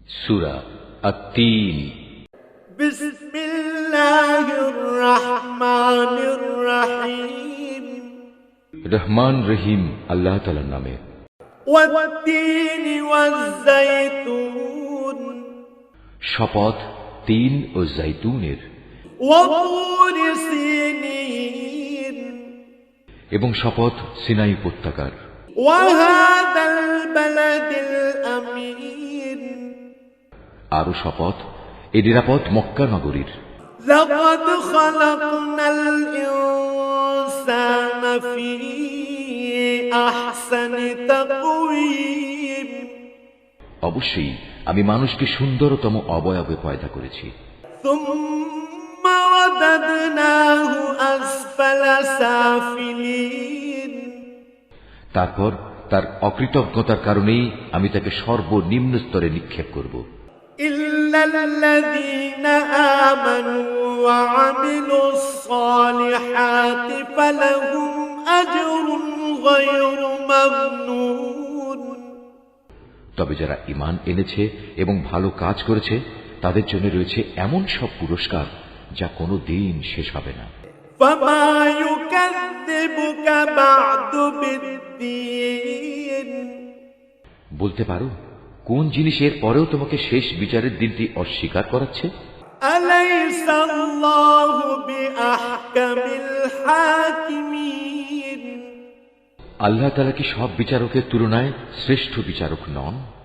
সূরা আত-তিন। বিসমিল্লাহির রহমানির রহিম। রহমান রহিম আল্লাহ তাআলার নামে। ওয়াত-তিনি ওয়াজ-যাইতুন। শপথ তিন ও জাইতুনের। ওয়া-তুরি সিনিন। এবং শপথ সিনাই উপত্যকার। ওয়া-হাযাল বালাদিল আমিন। আরো শপথ এ নিরাপদ মক্কা নগরীর। লাকাদ খালাকনাল ইনসানা ফি আহসানি তাকওয়িম। অবশ্যই আমি মানুষকে সুন্দরতম অবয়বে পয়দা করেছি। সুম্মা রাদাদনাহু আসফালা সাফিলিন। তারপর তার অকৃতজ্ঞতার কারণেই আমি তাকে সর্বনিম্ন স্তরে নিক্ষেপ করব। ইল্লাল্লাযীনা আমানু ওয়া আমিলুস সালিহাতি ফালাহুম আজরুন গায়রু মামনুন। তবে যারা ঈমান এনেছে এবং ভালো কাজ করেছে তাদের জন্য রয়েছে এমন সব পুরস্কার যা কোনো দিন শেষ হবে না। ফামা ইউকাযযিবুকা বা'দু বিদ্দীন। বলতে পারো কোন জিনিসের পরেও তোমাকে শেষ বিচারের দিনটি অস্বীকার করাচ্ছে? আলাইসাল্লাহু বিআহকামিল হাকিমিন। আল্লাহ তাআলা কি সব বিচারকের তুলনায় শ্রেষ্ঠ বিচারক নন?